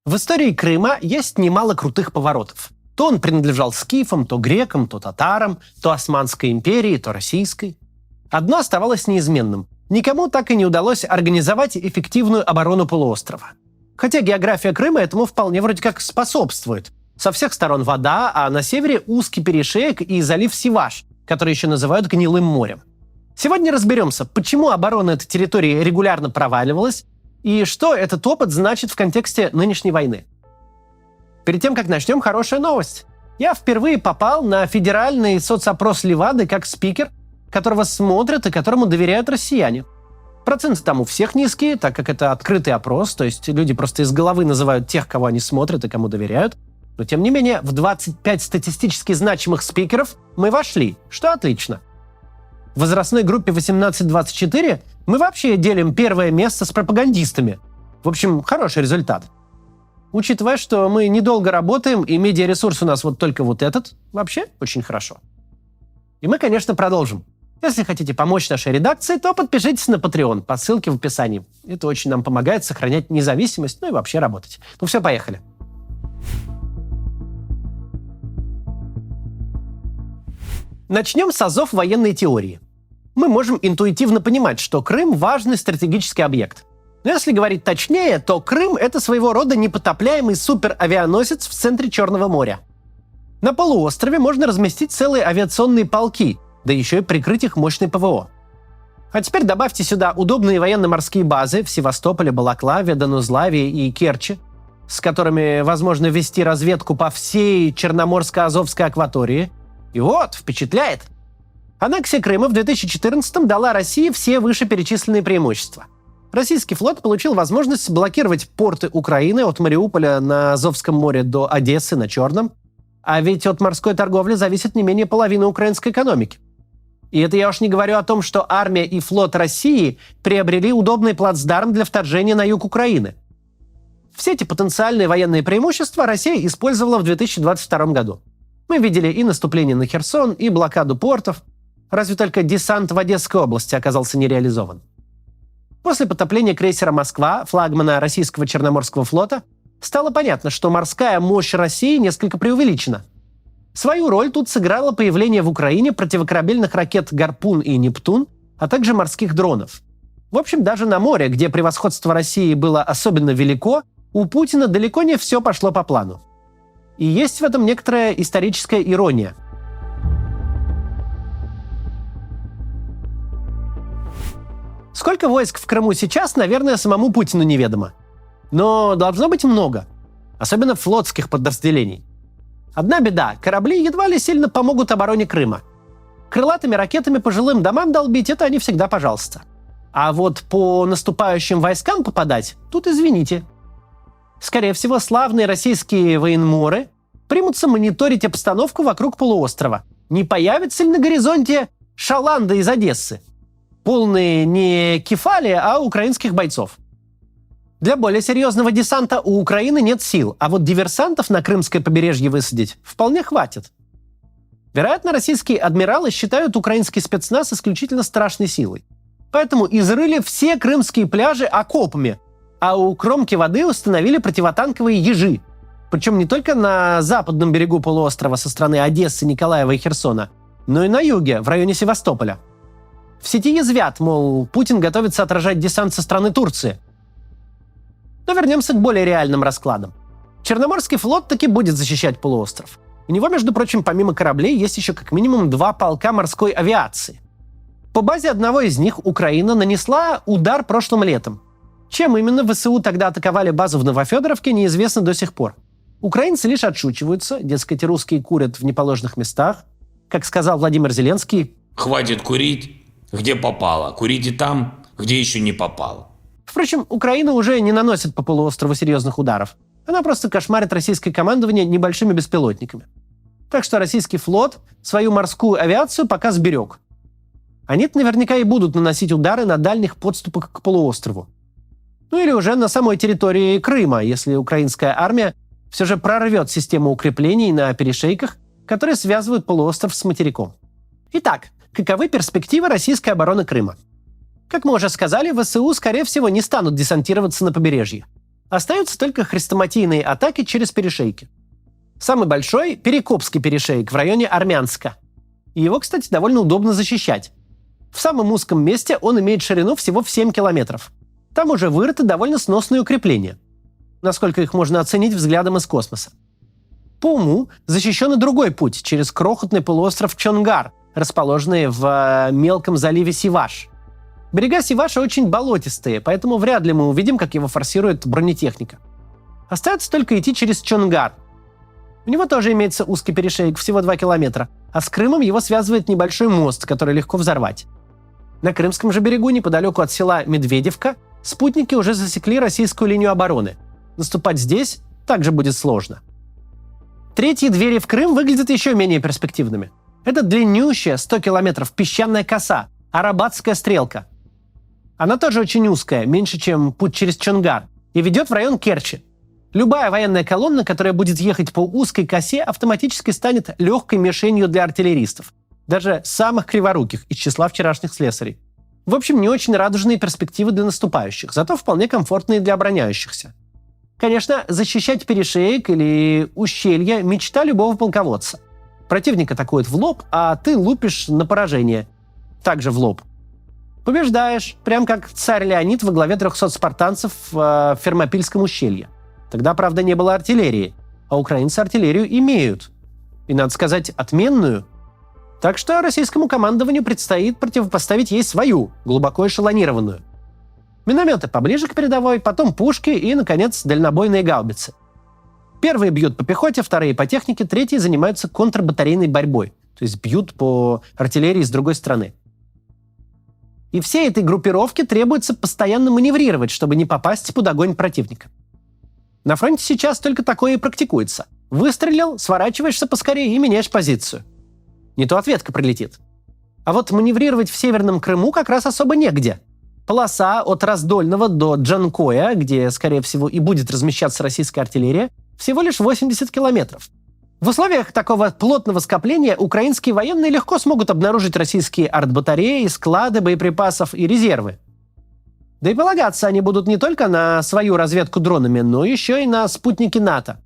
В истории Крыма есть немало крутых поворотов. То он принадлежал скифам, то грекам, то татарам, то Османской империи, то российской. Одно оставалось неизменным. Никому так и не удалось организовать эффективную оборону полуострова. Хотя география Крыма этому вполне вроде как способствует. Со всех сторон вода, а на севере узкий перешеек и залив Сиваш, который еще называют Гнилым морем. Сегодня разберемся, почему оборона этой территории регулярно проваливалась и что этот опыт значит в контексте нынешней войны. Перед тем, как начнем, хорошая новость. Я впервые попал на федеральный соцопрос Левады как спикер, которого смотрят и которому доверяют россияне. Проценты там у всех низкие, так как это открытый опрос, то есть люди просто из головы называют тех, кого они смотрят и кому доверяют. Но тем не менее, в 25 статистически значимых спикеров мы вошли, что отлично. В возрастной группе 18-24 мы вообще делим первое место с пропагандистами. В общем, хороший результат. Учитывая, что мы недолго работаем и медиаресурс у нас вот только вот этот, вообще очень хорошо. И мы, конечно, продолжим. Если хотите помочь нашей редакции, то подпишитесь на Patreon по ссылке в описании. Это очень нам помогает сохранять независимость, ну и вообще работать. Ну все, поехали. Начнем с азов военной теории. Мы можем интуитивно понимать, что Крым – важный стратегический объект. Но если говорить точнее, то Крым – это своего рода непотопляемый суперавианосец в центре Черного моря. На полуострове можно разместить целые авиационные полки, да еще и прикрыть их мощной ПВО. А теперь добавьте сюда удобные военно-морские базы в Севастополе, Балаклаве, Данузлаве и Керчи, с которыми возможно вести разведку по всей Черноморско-Азовской акватории. И вот, впечатляет! Аннексия Крыма в 2014-м дала России все вышеперечисленные преимущества. Российский флот получил возможность блокировать порты Украины от Мариуполя на Азовском море до Одессы на Черном, а ведь от морской торговли зависит не менее половины украинской экономики. И это я уж не говорю о том, что армия и флот России приобрели удобный плацдарм для вторжения на юг Украины. Все эти потенциальные военные преимущества Россия использовала в 2022 году. Мы видели и наступление на Херсон, и блокаду портов. Разве только десант в Одесской области оказался не реализован. После потопления крейсера «Москва», флагмана российского Черноморского флота, стало понятно, что морская мощь России несколько преувеличена. Свою роль тут сыграло появление в Украине противокорабельных ракет «Гарпун» и «Нептун», а также морских дронов. В общем, даже на море, где превосходство России было особенно велико, у Путина далеко не все пошло по плану. И есть в этом некоторая историческая ирония. Сколько войск в Крыму сейчас, наверное, самому Путину неведомо. Но должно быть много. Особенно флотских подразделений. Одна беда – корабли едва ли сильно помогут обороне Крыма. Крылатыми ракетами по жилым домам долбить – это они всегда пожалуйста. А вот по наступающим войскам попадать – тут извините. Скорее всего, славные российские военморы примутся мониторить обстановку вокруг полуострова. Не появится ли на горизонте шаланда из Одессы? Полные не кефали, а украинских бойцов. Для более серьезного десанта у Украины нет сил, а вот диверсантов на крымское побережье высадить вполне хватит. Вероятно, российские адмиралы считают украинский спецназ исключительно страшной силой. Поэтому изрыли все крымские пляжи окопами, а у кромки воды установили противотанковые ежи. Причем не только на западном берегу полуострова со стороны Одессы, Николаева и Херсона, но и на юге, в районе Севастополя. В сети язвят, мол, Путин готовится отражать десант со стороны Турции. Но вернемся к более реальным раскладам. Черноморский флот таки будет защищать полуостров. У него, между прочим, помимо кораблей, есть еще как минимум 2 полка морской авиации. По базе одного из них Украина нанесла удар прошлым летом. Чем именно ВСУ тогда атаковали базу в Новофедоровке, неизвестно до сих пор. Украинцы лишь отшучиваются, дескать, русские курят в неположенных местах. Как сказал Владимир Зеленский, «Хватит курить, где попало. Курите там, где еще не попало». Впрочем, Украина уже не наносит по полуострову серьезных ударов. Она просто кошмарит российское командование небольшими беспилотниками. Так что российский флот свою морскую авиацию пока сберег. Они-то наверняка и будут наносить удары на дальних подступах к полуострову. Ну или уже на самой территории Крыма, если украинская армия все же прорвет систему укреплений на перешейках, которые связывают полуостров с материком. Итак, каковы перспективы российской обороны Крыма? Как мы уже сказали, ВСУ, скорее всего, не станут десантироваться на побережье. Остаются только хрестоматийные атаки через перешейки. Самый большой – Перекопский перешеек в районе Армянска. И его, кстати, довольно удобно защищать. В самом узком месте он имеет ширину всего в 7 километров. Там уже вырыты довольно сносные укрепления. Насколько их можно оценить взглядом из космоса. По уму защищен и другой путь через крохотный полуостров Чонгар, расположенный в мелком заливе Сиваш. Берега Сиваша очень болотистые, поэтому вряд ли мы увидим, как его форсирует бронетехника. Остается только идти через Чонгар. У него тоже имеется узкий перешеек, всего 2 километра, а с Крымом его связывает небольшой мост, который легко взорвать. На Крымском же берегу, неподалеку от села Медведевка, спутники уже засекли российскую линию обороны. Наступать здесь также будет сложно. Третьи двери в Крым выглядят еще менее перспективными. Это длиннющая, 100 километров, песчаная коса, Арабатская стрелка. Она тоже очень узкая, меньше, чем путь через Чонгар, и ведет в район Керчи. Любая военная колонна, которая будет ехать по узкой косе, автоматически станет легкой мишенью для артиллеристов, даже самых криворуких из числа вчерашних слесарей. В общем, не очень радужные перспективы для наступающих, зато вполне комфортные для обороняющихся. Конечно, защищать перешеек или ущелья – мечта любого полководца. Противник атакует в лоб, а ты лупишь на поражение. Также в лоб. Побеждаешь, прям как царь Леонид во главе 300 спартанцев в Фермопильском ущелье. Тогда, правда, не было артиллерии, а украинцы артиллерию имеют. И, надо сказать, отменную. Так что российскому командованию предстоит противопоставить ей свою, глубоко эшелонированную. Минометы поближе к передовой, потом пушки и, наконец, дальнобойные гаубицы. Первые бьют по пехоте, вторые по технике, третьи занимаются контрбатарейной борьбой, то есть бьют по артиллерии с другой стороны. И всей этой группировке требуется постоянно маневрировать, чтобы не попасть под огонь противника. На фронте сейчас только такое и практикуется. Выстрелил, сворачиваешься поскорее и меняешь позицию. Не то ответка прилетит. А вот маневрировать в Северном Крыму как раз особо негде. Полоса от Раздольного до Джанкоя, где, скорее всего, и будет размещаться российская артиллерия, всего лишь 80 километров. В условиях такого плотного скопления украинские военные легко смогут обнаружить российские артбатареи, склады боеприпасов и резервы. Да и полагаться они будут не только на свою разведку дронами, но еще и на спутники НАТО.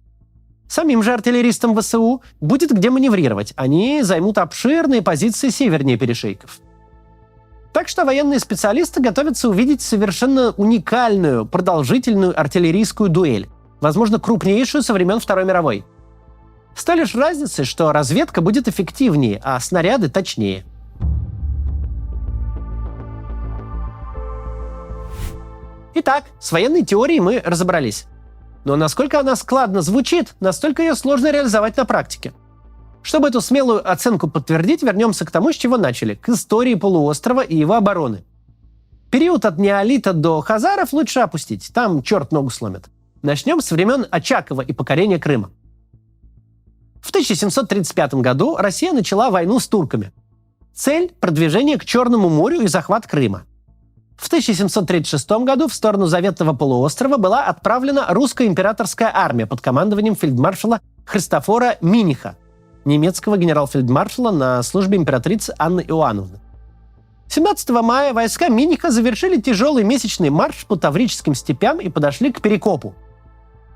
Самим же артиллеристам ВСУ будет где маневрировать. Они займут обширные позиции севернее перешейков. Так что военные специалисты готовятся увидеть совершенно уникальную, продолжительную артиллерийскую дуэль, возможно, крупнейшую со времен Второй мировой. С той лишь разницей, что разведка будет эффективнее, а снаряды точнее. Итак, с военной теорией мы разобрались. Но насколько она складно звучит, настолько ее сложно реализовать на практике. Чтобы эту смелую оценку подтвердить, вернемся к тому, с чего начали, к истории полуострова и его обороны. Период от неолита до хазаров лучше опустить, там черт ногу сломит. Начнем с времен Очакова и покорения Крыма. В 1735 году Россия начала войну с турками. Цель – продвижение к Черному морю и захват Крыма. В 1736 году в сторону Заветного полуострова была отправлена русская императорская армия под командованием фельдмаршала Христофора Миниха, немецкого генерал-фельдмаршала на службе императрицы Анны Иоанновны. 17 мая войска Миниха завершили тяжелый месячный марш по Таврическим степям и подошли к Перекопу.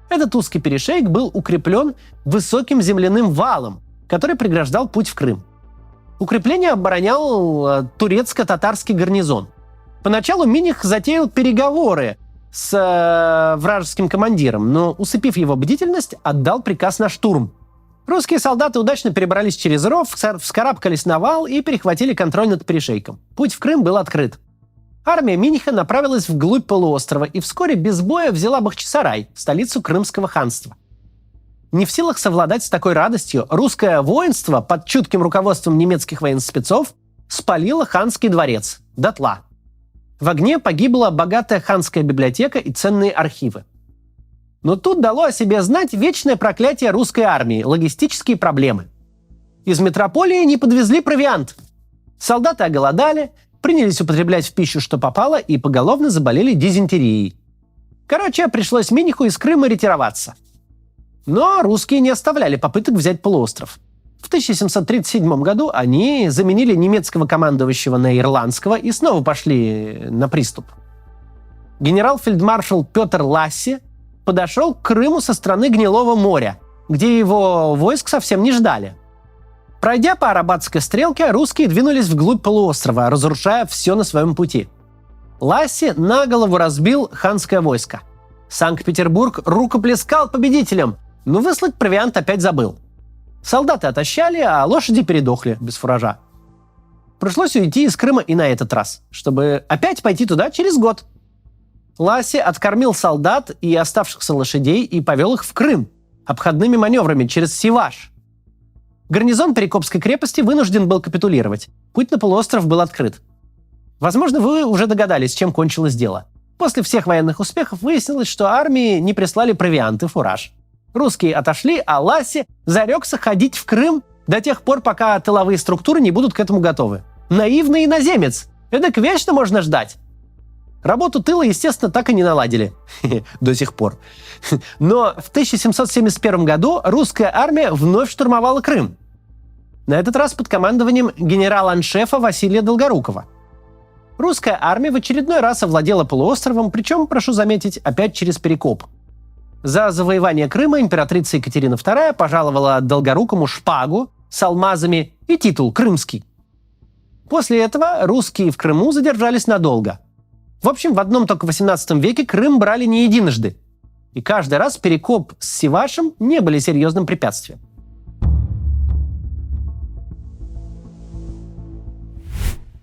Этот узкий перешеек был укреплен высоким земляным валом, который преграждал путь в Крым. Укрепление оборонял турецко-татарский гарнизон. Поначалу Миних затеял переговоры с вражеским командиром, но, усыпив его бдительность, отдал приказ на штурм. Русские солдаты удачно перебрались через ров, вскарабкались на вал и перехватили контроль над перешейком. Путь в Крым был открыт. Армия Миниха направилась вглубь полуострова и вскоре без боя взяла Бахчисарай, столицу Крымского ханства. Не в силах совладать с такой радостью, русское воинство под чутким руководством немецких военспецов спалило ханский дворец дотла. В огне погибла богатая ханская библиотека и ценные архивы. Но тут дало о себе знать вечное проклятие русской армии – логистические проблемы. Из метрополии не подвезли провиант. Солдаты оголодали, принялись употреблять в пищу, что попало, и поголовно заболели дизентерией. Короче, пришлось Миниху из Крыма ретироваться. Но русские не оставляли попыток взять полуостров. В 1737 году они заменили немецкого командующего на ирландского и снова пошли на приступ. Генерал-фельдмаршал Петр Ласси подошел к Крыму со стороны Гнилого моря, где его войск совсем не ждали. Пройдя по Арабатской стрелке, русские двинулись вглубь полуострова, разрушая все на своем пути. Ласси на голову разбил ханское войско. Санкт-Петербург рукоплескал победителям, но выслать провиант опять забыл. Солдаты отощали, а лошади передохли без фуража. Пришлось уйти из Крыма и на этот раз, чтобы опять пойти туда через год. Ласси откормил солдат и оставшихся лошадей и повел их в Крым обходными маневрами через Сиваш. Гарнизон Перекопской крепости вынужден был капитулировать. Путь на полуостров был открыт. Возможно, вы уже догадались, чем кончилось дело. После всех военных успехов выяснилось, что армии не прислали провиант и фураж. Русские отошли, а Ласси зарекся ходить в Крым до тех пор, пока тыловые структуры не будут к этому готовы. Наивный иноземец! Эдак вечно можно ждать. Работу тыла, естественно, так и не наладили. До сих пор. Но в 1771 году русская армия вновь штурмовала Крым. На этот раз под командованием генерала-аншефа Василия Долгорукова. Русская армия в очередной раз овладела полуостровом, причем, прошу заметить, опять через Перекоп. За завоевание Крыма императрица Екатерина II пожаловала Долгорукому шпагу с алмазами и титул «Крымский». После этого русские в Крыму задержались надолго. В общем, в одном только XVIII веке Крым брали не единожды. И каждый раз Перекоп с Сивашем не были серьезным препятствием.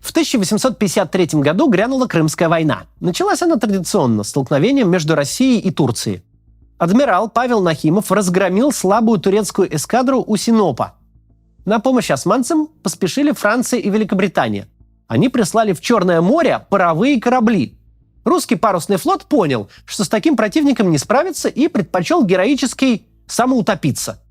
В 1853 году грянула Крымская война. Началась она традиционно, столкновением между Россией и Турцией. Адмирал Павел Нахимов разгромил слабую турецкую эскадру у Синопа. На помощь османцам поспешили Франция и Великобритания. Они прислали в Черное море паровые корабли. Русский парусный флот понял, что с таким противником не справится, и предпочел героически самоутопиться.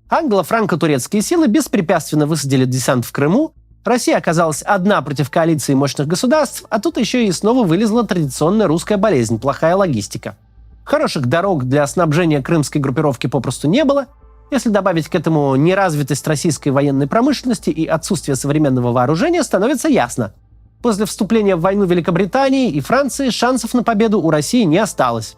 Англо-франко-турецкие силы беспрепятственно высадили десант в Крыму. Россия оказалась одна против коалиции мощных государств, а тут еще и снова вылезла традиционная русская болезнь – плохая логистика. Хороших дорог для снабжения крымской группировки попросту не было. Если добавить к этому неразвитость российской военной промышленности и отсутствие современного вооружения, становится ясно. После вступления в войну Великобритании и Франции шансов на победу у России не осталось.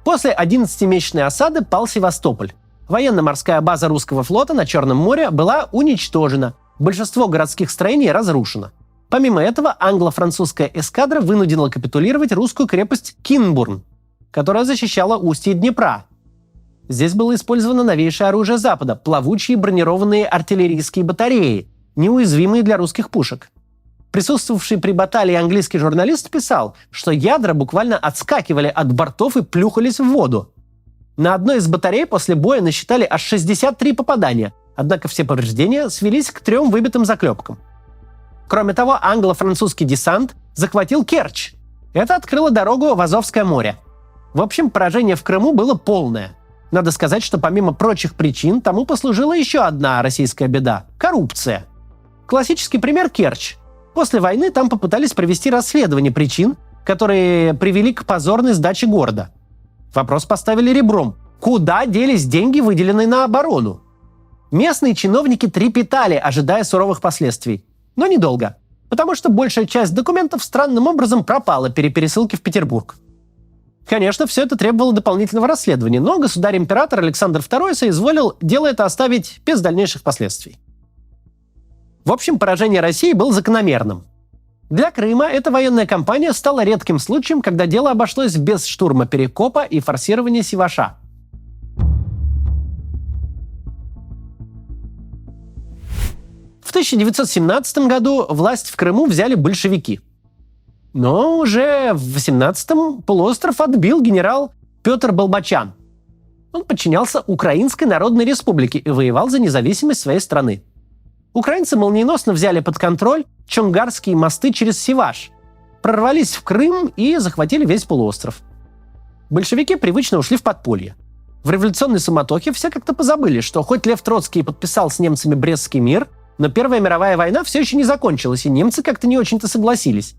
После 11-месячной осады пал Севастополь. Военно-морская база русского флота на Черном море была уничтожена. Большинство городских строений разрушено. Помимо этого, англо-французская эскадра вынудила капитулировать русскую крепость Кинбурн, которая защищала устье Днепра. Здесь было использовано новейшее оружие Запада – плавучие бронированные артиллерийские батареи, неуязвимые для русских пушек. Присутствовавший при баталии английский журналист писал, что ядра буквально отскакивали от бортов и плюхались в воду. На одной из батарей после боя насчитали аж 63 попадания, однако все повреждения свелись к 3 выбитым заклепкам. Кроме того, англо-французский десант захватил Керчь. Это открыло дорогу в Азовское море. В общем, поражение в Крыму было полное. Надо сказать, что помимо прочих причин тому послужила еще одна российская беда – коррупция. Классический пример – Керчь. После войны там попытались провести расследование причин, которые привели к позорной сдаче города. Вопрос поставили ребром. Куда делись деньги, выделенные на оборону? Местные чиновники трепетали, ожидая суровых последствий. Но недолго, потому что большая часть документов странным образом пропала при пересылке в Петербург. Конечно, все это требовало дополнительного расследования, но государь-император Александр II соизволил дело это оставить без дальнейших последствий. В общем, поражение России было закономерным. Для Крыма эта военная кампания стала редким случаем, когда дело обошлось без штурма Перекопа и форсирования Сиваша. В 1917 году власть в Крыму взяли большевики. Но уже в 18-м полуостров отбил генерал Петр Болбочан. Он подчинялся Украинской Народной Республике и воевал за независимость своей страны. Украинцы молниеносно взяли под контроль чонгарские мосты через Сиваш, прорвались в Крым и захватили весь полуостров. Большевики привычно ушли в подполье. В революционной суматохе все как-то позабыли, что хоть Лев Троцкий подписал с немцами Брестский мир, но Первая мировая война все еще не закончилась, и немцы как-то не очень-то согласились.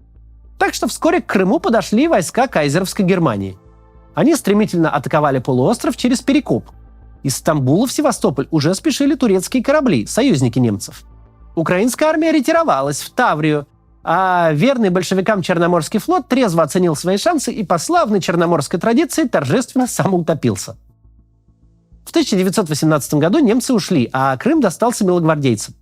Так что вскоре к Крыму подошли войска кайзеровской Германии. Они стремительно атаковали полуостров через Перекоп. Из Стамбула в Севастополь уже спешили турецкие корабли, союзники немцев. Украинская армия ретировалась в Таврию, А верный большевикам Черноморский флот трезво оценил свои шансы и по славной черноморской традиции торжественно самоутопился. В 1918 году немцы ушли, а Крым достался белогвардейцам.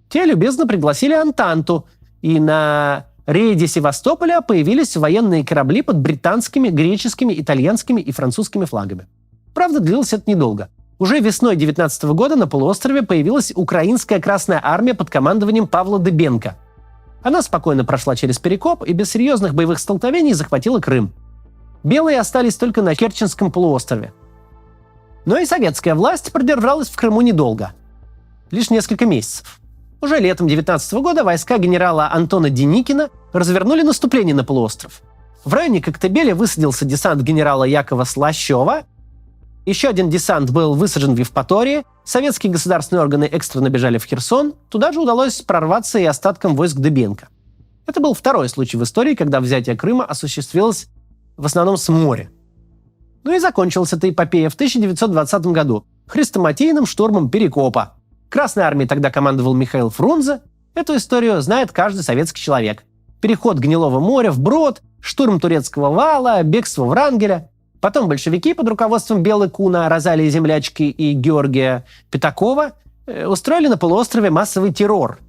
Те любезно пригласили Антанту, и на рейде Севастополя появились военные корабли под британскими, греческими, итальянскими и французскими флагами. Правда, длилось это недолго. Уже весной 19 года на полуострове появилась Украинская Красная Армия под командованием Павла Дыбенко. Она спокойно прошла через Перекоп и без серьезных боевых столкновений захватила Крым. Белые остались только на Керченском полуострове. Но и советская власть продержалась в Крыму недолго. Лишь несколько месяцев. Уже летом 19 года войска генерала Антона Деникина развернули наступление на полуостров. В районе Коктебеля высадился десант генерала Якова Слащева. Еще один десант был высажен в Евпатории. Советские государственные органы экстренно бежали в Херсон. Туда же удалось прорваться и остаткам войск Дыбенко. Это был второй случай в истории, когда взятие Крыма осуществилось в основном с моря. Ну и закончилась эта эпопея в 1920 году хрестоматийным штурмом Перекопа. Красной армией тогда командовал Михаил Фрунзе. Эту историю знает каждый советский человек. Переход Гнилого моря вброд, штурм турецкого вала, бегство Врангеля. Потом большевики под руководством Белы Куна, Розалии Землячки и Георгия Пятакова устроили на полуострове массовый террор.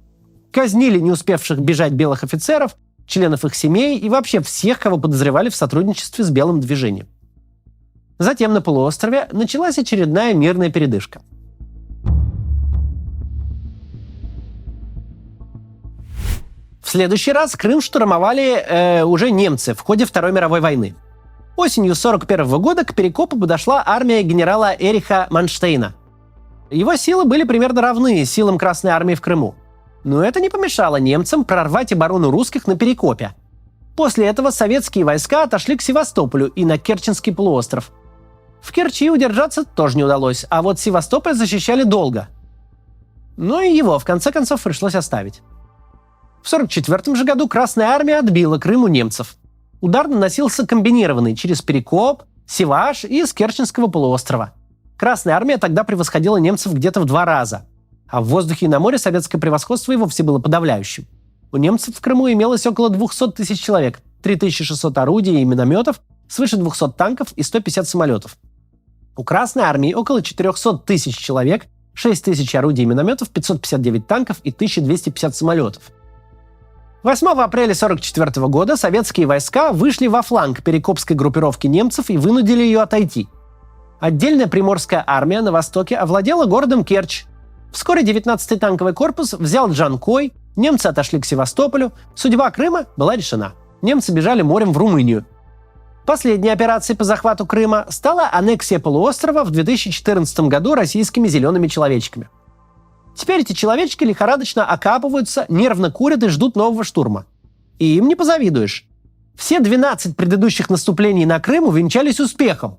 Казнили не успевших бежать белых офицеров, членов их семей и вообще всех, кого подозревали в сотрудничестве с белым движением. Затем на полуострове началась очередная мирная передышка. В следующий раз Крым штурмовали уже немцы в ходе Второй мировой войны. Осенью 1941 года к Перекопу подошла армия генерала Эриха Манштейна. Его силы были примерно равны силам Красной армии в Крыму. Но это не помешало немцам прорвать оборону русских на Перекопе. После этого советские войска отошли к Севастополю и на Керченский полуостров. В Керчи удержаться тоже не удалось, а вот Севастополь защищали долго. Но и его, в конце концов, пришлось оставить. В 1944 же году Красная армия отбила Крым у немцев. Удар наносился комбинированный через Перекоп, Севаш и с Керченского полуострова. Красная армия тогда превосходила немцев где-то в 2 раза. А в воздухе и на море советское превосходство и вовсе было подавляющим. У немцев в Крыму имелось около 200 тысяч человек, 3600 орудий и минометов, свыше 200 танков и 150 самолетов. У Красной армии около 400 тысяч человек, 6 тысяч орудий и минометов, 559 танков и 1250 самолетов. 8 апреля 1944 года советские войска вышли во фланг перекопской группировки немцев и вынудили ее отойти. Отдельная приморская армия на востоке овладела городом Керчь. Вскоре 19-й танковый корпус взял Джанкой, немцы отошли к Севастополю, судьба Крыма была решена. Немцы бежали морем в Румынию. Последней операцией по захвату Крыма стала аннексия полуострова в 2014 году российскими зелеными человечками. Теперь эти человечки лихорадочно окапываются, нервно курят и ждут нового штурма. И им не позавидуешь. Все 12 предыдущих наступлений на Крым увенчались успехом.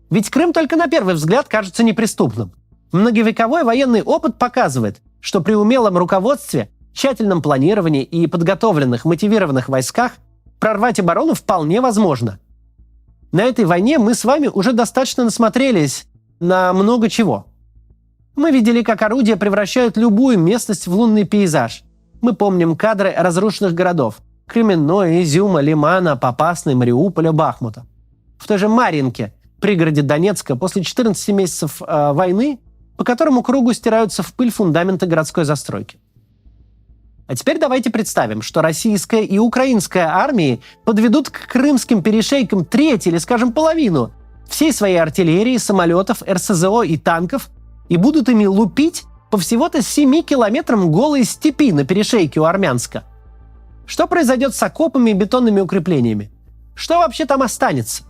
Ведь Крым только на первый взгляд кажется неприступным. Многовековой военный опыт показывает, что при умелом руководстве, тщательном планировании и подготовленных, мотивированных войсках прорвать оборону вполне возможно. На этой войне мы с вами уже достаточно насмотрелись на много чего. Мы видели, как орудия превращают любую местность в лунный пейзаж. Мы помним кадры разрушенных городов – Кременной, Изюма, Лимана, Попасной, Мариуполя, Бахмута. В той же Марьинке, пригороде Донецка, после 14 месяцев войны, по которому кругу стираются в пыль фундаменты городской застройки. А теперь давайте представим, что российская и украинская армии подведут к крымским перешейкам треть или, скажем, половину всей своей артиллерии, самолетов, РСЗО и танков и будут ими лупить по всего-то 7 километрам голой степи на перешейке у Армянска. Что произойдет с окопами и бетонными укреплениями? Что вообще там останется?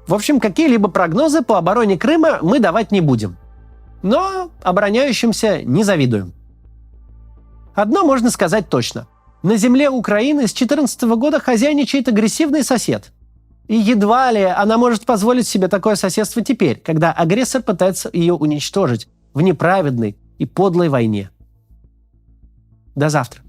В общем, какие-либо прогнозы по обороне Крыма мы давать не будем. Но обороняющимся не завидуем. Одно можно сказать точно. На земле Украины с 2014 года хозяйничает агрессивный сосед. И едва ли она может позволить себе такое соседство теперь, когда агрессор пытается ее уничтожить в неправедной и подлой войне. До завтра.